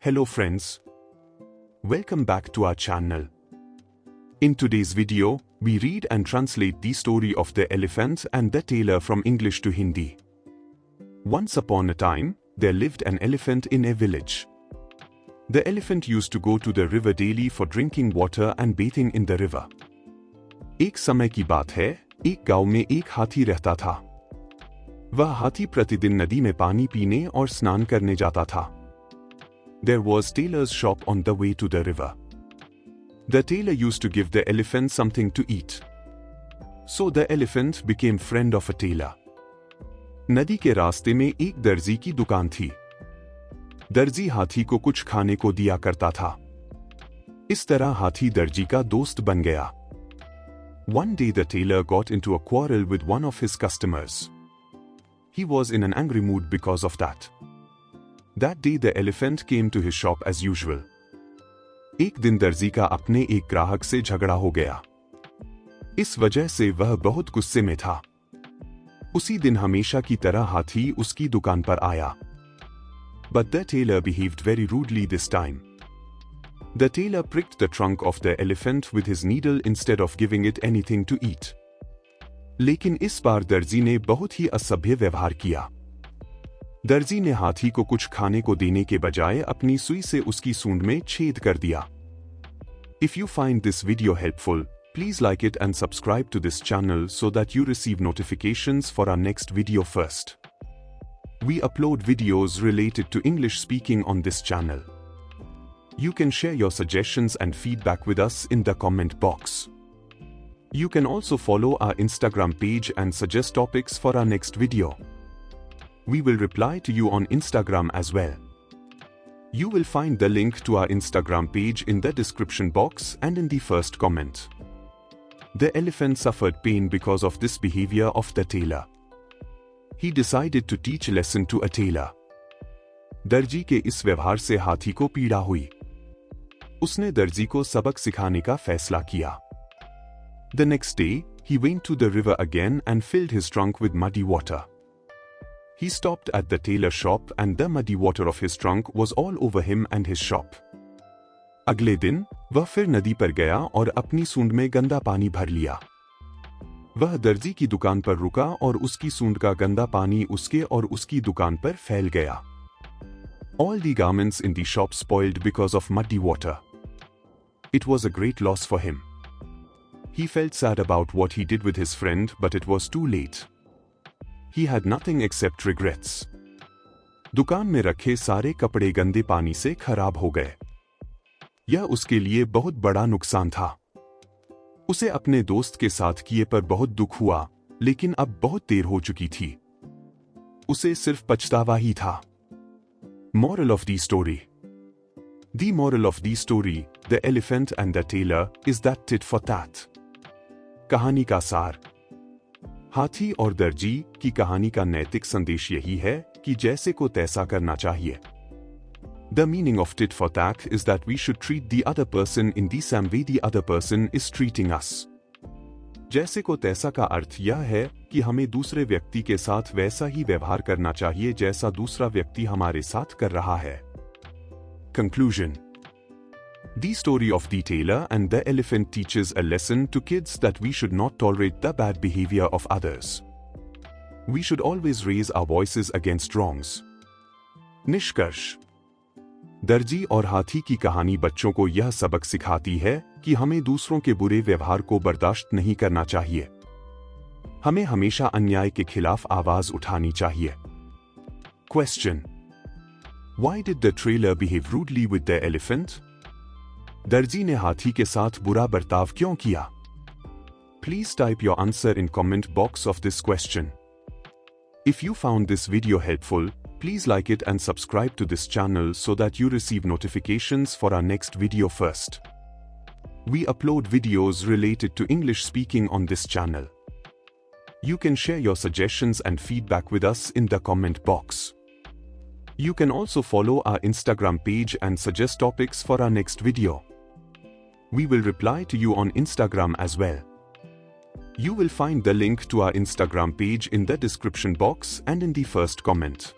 Hello friends. Welcome back to our channel. In today's video, we read and translate the story of the elephant and the tailor from English to Hindi. Once upon a time, there lived an elephant in a village. The elephant used to go to the river daily for drinking water and bathing in the river. एक समय की बात है, एक गांव में एक हाथी रहता था। वह हाथी प्रतिदिन नदी में पानी पीने और स्नान करने जाता था। There was tailor's shop on the way to the river. The tailor used to give the elephant something to eat. So the elephant became friend of a tailor. नदी के रास्ते में एक दर्जी की दुकान थी। दर्जी हाथी को कुछ खाने को दिया करता था। इस तरह हाथी दर्जी का दोस्त बन गया। One day the tailor got into a quarrel with one of his customers. He was in an angry mood because of that. That day the elephant came to his shop as usual. एक दिन दर्जी का अपने एक ग्राहक से झगड़ा हो गया। इस वजह से वह बहुत गुस्से में था। उसी दिन हमेशा की तरह हाथी उसकी दुकान पर आया। But the tailor behaved very rudely this time. The tailor pricked the trunk of the elephant with his needle instead of giving it anything to eat. लेकिन इस बार दर्जी ने बहुत ही असभ्य व्यवहार किया। दर्जी ने हाथी को कुछ खाने को देने के बजाय अपनी सुई से उसकी सूंड में छेद कर दिया। If you find this video helpful, please like it and subscribe to this channel so that you receive notifications for our next video first. We upload videos related to English speaking on this channel. You can share your suggestions and feedback with us in the comment box. You can also follow our Instagram page and suggest topics for our next video. We will reply to you on Instagram as well. You will find the link to our Instagram page in the description box and in the first comment. The elephant suffered pain because of this behavior of the tailor. He decided to teach a lesson to a tailor. दर्जी के इस व्यवहार से हाथी को पीड़ा हुई। उसने दर्जी को सबक सिखाने का फैसला किया। The next day, he went to the river again and filled his trunk with muddy water. He stopped at the tailor shop and the muddy water of his trunk was all over him and his shop. अगले दिन, वह फिर नदी पर गया और अपनी सूंड में गंदा पानी भर लिया। वह दर्जी की दुकान पर रुका और उसकी सूंड का गंदा पानी उसके और उसकी दुकान पर फैल गया। All the garments in the shop spoiled because of muddy water. It was a great loss for him. He felt sad about what he did with his friend, but it was too late. He had nothing except regrets. दुकान में रखे सारे कपड़े गंदे पानी से खराब हो गए। यह उसके लिए बहुत बड़ा नुकसान था। उसे अपने दोस्त के साथ किए पर बहुत दुख हुआ, लेकिन अब बहुत देर हो चुकी थी। उसे सिर्फ पछतावा ही था। Moral of the story. The moral of the story, the elephant and the tailor, is that tit for tat. कहानी का सार। हाथी और दर्जी की कहानी का नैतिक संदेश यही है कि जैसे को तैसा करना चाहिए। The meaning of tit for tat is that we should treat the other person in the same way the other person is treating us. जैसे को तैसा का अर्थ यह है कि हमें दूसरे व्यक्ति के साथ वैसा ही व्यवहार करना चाहिए जैसा दूसरा व्यक्ति हमारे साथ कर रहा है। Conclusion. The story of the tailor and the elephant teaches a lesson to kids that we should not tolerate the bad behavior of others. We should always raise our voices against wrongs. निष्कर्ष। दर्जी और हाथी की कहानी बच्चों को यह सबक सिखाती है कि हमें दूसरों के बुरे व्यवहार को बर्दाश्त नहीं करना चाहिए। हमें हमेशा अन्याय के खिलाफ आवाज उठानी चाहिए। Question. Why did the tailor behave rudely with the elephant? दर्जी ने हाथी के साथ बुरा बर्ताव क्यों किया? Please type your answer in comment box of this question. If you found this video helpful, please like it and subscribe to this channel so that you receive notifications for our next video first. We upload videos related to English speaking on this channel. You can share your suggestions and feedback with us in the comment box. You can also follow our Instagram page and suggest topics for our next video. We will reply to you on Instagram as well. You will find the link to our Instagram page in the description box and in the first comment.